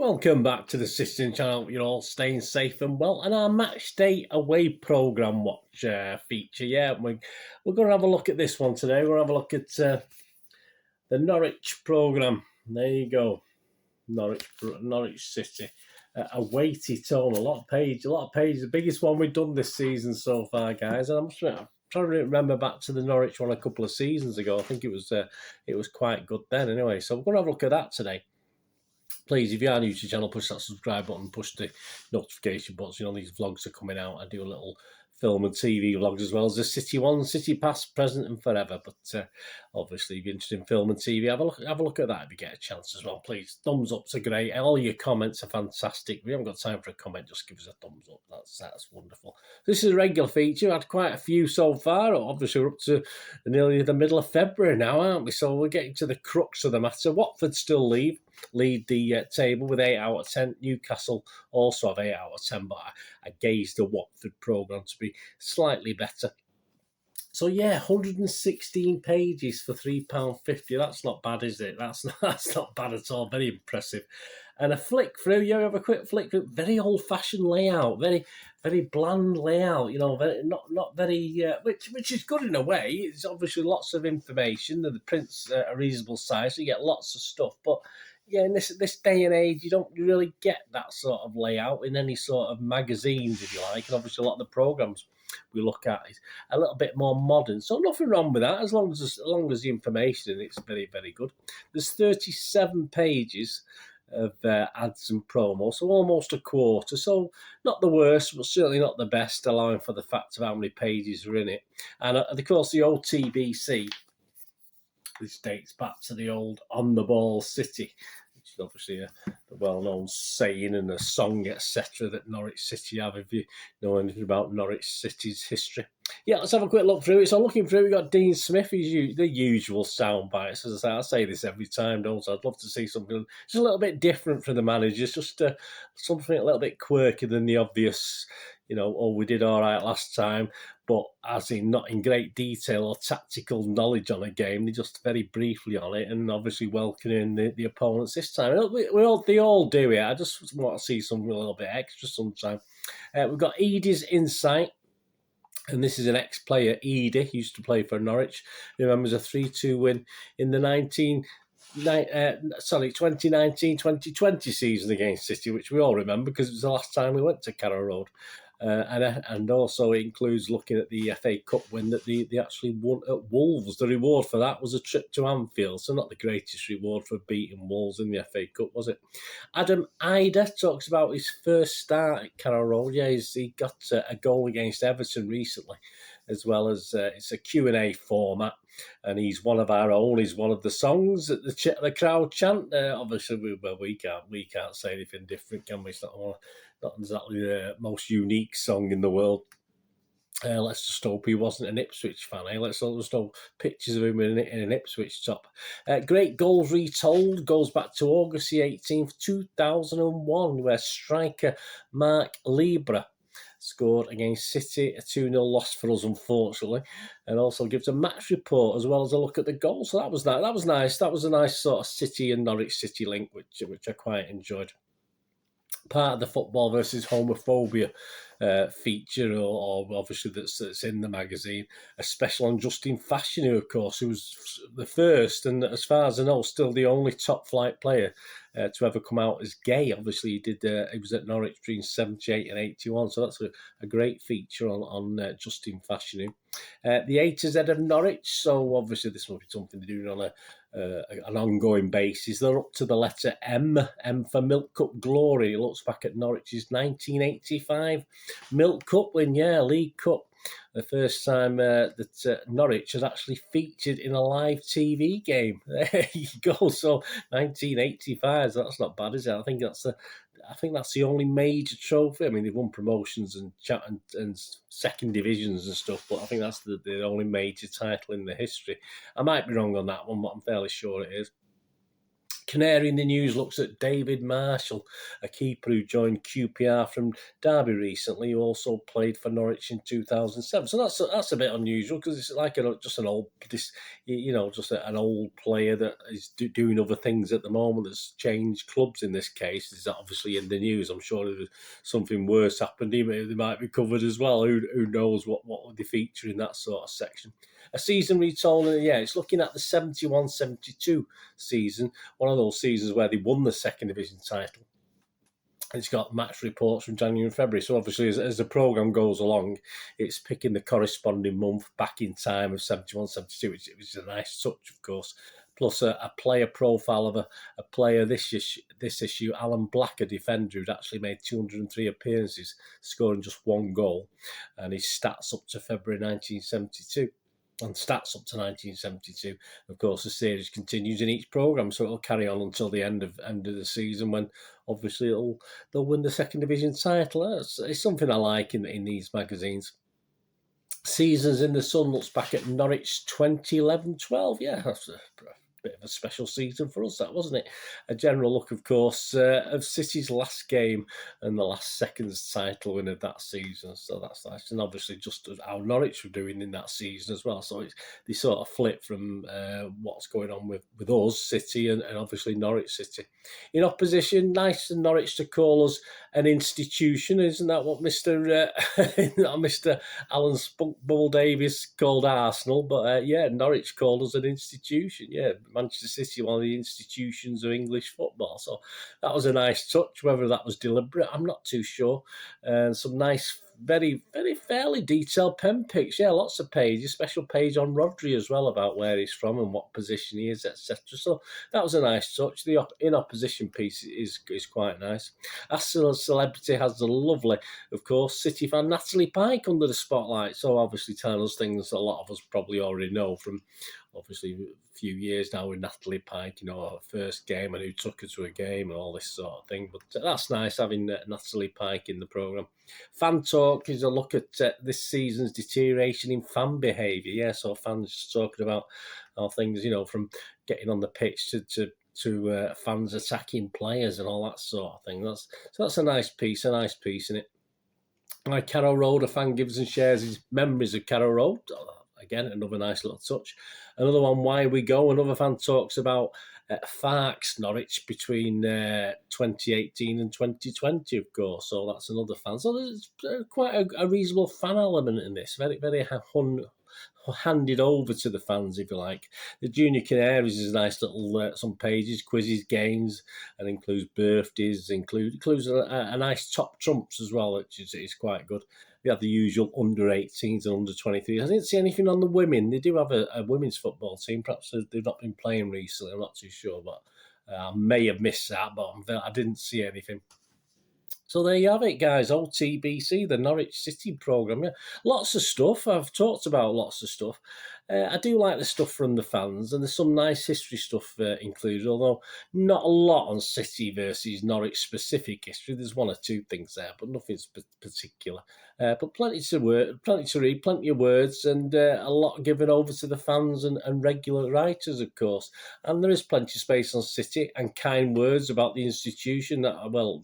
Welcome back to the System Channel. You're all staying safe and well. And our match day away programme watch feature. Yeah, we're going to have a look at this one today. We're going to have a look at the Norwich programme. There you go. Norwich City. A weighty tome, a lot of pages. The biggest one we've done this season so far, guys. And I'm trying to remember back to the Norwich one a couple of seasons ago. I think it was quite good then anyway. So we're going to have a look at that today. Please, if you are new to the channel, push that subscribe button, push the notification buttons. You know, these vlogs are coming out. I do a little film and TV vlogs as well as the City one, City past, present and forever. But obviously, if you're interested in film and TV, have a look at that if you get a chance as well, please. Thumbs ups are great. All your comments are fantastic. If you haven't got time for a comment, just give us a thumbs up. That's wonderful. This is a regular feature. I've had quite a few so far. Obviously, we're up to nearly the middle of February now, aren't we? So we're getting to the crux of the matter. Watford still lead the table with 8 out of 10. Newcastle also have 8 out of 10, but I gauged the Watford programme to be slightly better. So yeah, 116 pages for £3.50. That's not bad, is it? That's not bad at all. Very impressive. And a flick through, you have a quick flick through. Very old-fashioned layout, very bland layout. You know, not very, which is good in a way. It's obviously lots of information, and the print's a reasonable size, so you get lots of stuff. But yeah, in this day and age, you don't really get that sort of layout in any sort of magazines, if you like. And obviously, a lot of the programmes we look at is a little bit more modern. So nothing wrong with that, as long as the information in it's very, very good. There's 37 pages of ads and promos, so almost a quarter. So not the worst, but certainly not the best, allowing for the fact of how many pages are in it. And of course, the old TBC, which dates back to the old On the Ball City, which is obviously a well-known saying and a song, etc., that Norwich City have, if you know anything about Norwich City's history. Yeah, let's have a quick look through it. So looking through, we've got Dean Smith, the usual sound bites. As I say this every time, don't I? I'd love to see something just a little bit different from the managers, just something a little bit quirky than the obvious, you know, oh, we did all right last time, but as in not in great detail or tactical knowledge on a game, they just very briefly on it, and obviously welcoming the opponents this time. They all do it. I just want to see something a little bit extra sometime. We've got Edie's Insight. And this is an ex-player, Edie, used to play for Norwich. Remembers a 3-2 win in the 2019-2020 season against City, which we all remember because it was the last time we went to Carrow Road. And also it includes looking at the FA Cup win that they actually won at Wolves. The reward for that was a trip to Anfield, so not the greatest reward for beating Wolves in the FA Cup, was it? Adam Ida talks about his first start at Carrow Road. Yeah, he got a goal against Everton recently, as well as it's a Q&A format, and he's one of our own. He's one of the songs that the crowd chant. Obviously, we can't say anything different, can we? It's not exactly the most unique song in the world. Let's just hope he wasn't an Ipswich fan. Let's just hope pictures of him in an Ipswich top. Great Goals Retold goes back to August the 18th, 2001, where striker Mark Libra scored against City, a 2-0 loss for us, unfortunately, and also gives a match report as well as a look at the goal. So that was nice. That was a nice sort of City and Norwich City link, which I quite enjoyed. Part of the football versus homophobia feature, or obviously that's in the magazine. A special on Justin Fashanu, of course, who was the first, and as far as I know, still the only top flight player to ever come out as gay. Obviously, he was at Norwich between 78 and 81, so that's a great feature on Justin Fashanu. The A to Z of Norwich, so obviously this will be something they're doing on an ongoing basis. They're up to the letter M for Milk Cup glory. It looks back at Norwich's 1985 Milk Cup win, League Cup. The first time that Norwich has actually featured in a live TV game. There you go. So 1985. So that's not bad, is it? I think that's the only major trophy. I mean, they've won promotions and second divisions and stuff, but I think that's the only major title in the history. I might be wrong on that one, but I'm fairly sure it is. Canary in the News looks at David Marshall, a keeper who joined QPR from Derby recently, who also played for Norwich in 2007. So that's a bit unusual because it's like just an old, just an old player that is doing other things at the moment that's changed clubs. In this case, is obviously in the news. I'm sure if something worse happened, they might be covered as well. Who knows what would they feature in that sort of section? A season retold, it's looking at the 71-72 season, one of those seasons where they won the second division title. It's got match reports from January and February. So obviously, as the programme goes along, it's picking the corresponding month back in time of 71-72, which is a nice touch, of course. Plus a player profile of a player this issue, Alan Black, a defender who'd actually made 203 appearances, scoring just one goal, and his stats up to February 1972. And stats up to 1972. Of course, the series continues in each programme, so it'll carry on until the end of the season, when obviously they'll win the second division title. It's something I like in these magazines. Seasons in the Sun looks back at Norwich 2011-12. Yeah, that's a bit of a special season for us, that, wasn't it? A general look, of course, of City's last game and the last seconds title win of that season. So that's nice. And obviously just how Norwich were doing in that season as well. So they sort of flip from what's going on with us, City, and obviously Norwich City. In opposition, nice for Norwich to call us an institution. Isn't that what Mr. Alan Spunkbubble Davis called Arsenal? But Norwich called us an institution. Yeah, Manchester City, one of the institutions of English football. So that was a nice touch. Whether that was deliberate, I'm not too sure. And some nice, very, very fairly detailed pen pics. Yeah, lots of pages. Special page on Rodri as well about where he's from and what position he is, etc. So that was a nice touch. The in opposition piece is quite nice. Arsenal Celebrity has the lovely, of course, City fan Natalie Pike under the spotlight. So obviously telling us things a lot of us probably already know from obviously a few years now with Natalie Pike, our first game and who took her to a game and all this sort of thing. But that's nice having Natalie Pike in the programme. Fan Talk is a look at this season's deterioration in fan behaviour. Yeah, so fans talking about how things, from getting on the pitch to fans attacking players and all that sort of thing. That's a nice piece, in it. Like Carrow Road, a fan gives and shares his memories of Carrow Road. Again, another nice little touch. Another one, Why We Go. Another fan talks about Farks, Norwich, between 2018 and 2020, of course. So that's another fan. So there's quite a reasonable fan element in this. Very, very handed over to the fans, if you like. The Junior Canaries is a nice little, some pages, quizzes, games, and includes birthdays, includes a nice top trumps as well, which is quite good. We have the usual under 18s and under 23s. I didn't see anything on the women. They do have a women's football team. Perhaps they've not been playing recently. I'm not too sure, but I may have missed that, but I didn't see anything. So there you have it, guys. Old TBC, the Norwich City programme. Yeah. Lots of stuff. I've talked about lots of stuff. I do like the stuff from the fans, and there's some nice history stuff included, although not a lot on City versus Norwich specific history. There's one or two things there, but nothing particular. But plenty to read, plenty of words, and a lot given over to the fans and regular writers, of course. And there is plenty of space on City and kind words about the institution. That'll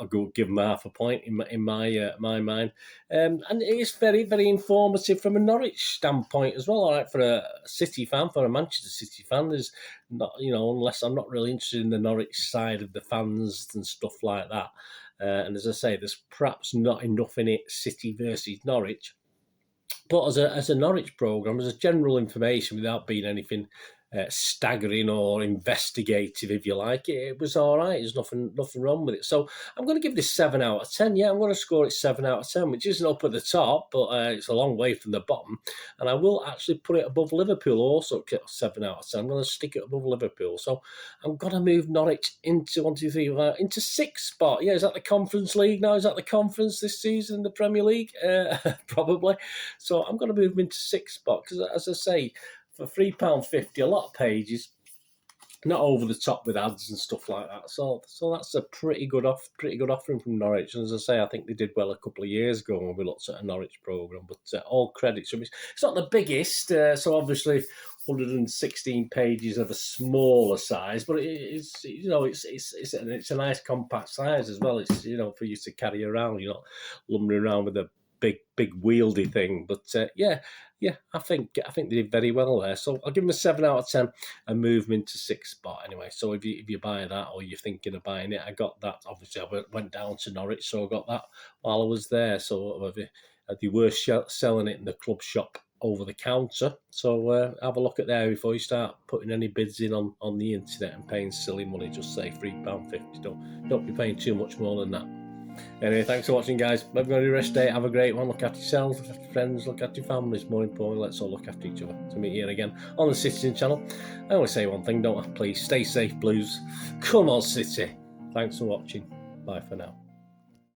go give them half a point in my mind. And it is very, very informative from a Norwich standpoint as well. All right, for a City fan, for a Manchester City fan, there's not, unless I'm not really interested in the Norwich side of the fans and stuff like that. And as I say, there's perhaps not enough in it, City versus Norwich. But as a Norwich programme, as a general information, without being anything staggering or investigative, if you like, it was all right. There's nothing wrong with it. So I'm going to give this 7 out of 10. Yeah, I'm going to score it 7 out of 10, which isn't up at the top, but it's a long way from the bottom. And I will actually put it above Liverpool also, 7 out of 10. I'm going to stick it above Liverpool. So I'm going to move Norwich into 6th spot. Yeah, is that the Conference League now? Is that the Conference this season in the Premier League? Probably. So I'm going to move them into 6th spot because, as I say, for £3.50, a lot of pages, not over the top with ads and stuff like that. So that's a pretty good offering from Norwich. And as I say, I think they did well a couple of years ago when we looked at a Norwich programme. But all credit to them. It's not the biggest, so obviously 116 pages of a smaller size, but it's you know it's a nice compact size as well. It's for you to carry around. You're not lumbering around with a big wieldy thing. But yeah, I think they did very well there. So I'll give them a 7 out of 10 and move them into 6th spot anyway. So if you buy that or you're thinking of buying it, I got that. Obviously, I went down to Norwich, so I got that while I was there. So they were selling it in the club shop over the counter. So have a look at there before you start putting any bids in on the internet and paying silly money. Just say £3.50. Don't be paying too much more than that. Anyway, thanks for watching, guys. Hope you've got a rest day. Have a great one. Look after yourselves, look after your friends, look after your families. More importantly, let's all look after each other. To meet here again on the Citizen channel. I only say one thing, don't I? Please stay safe, Blues. Come on, City. Thanks for watching. Bye for now.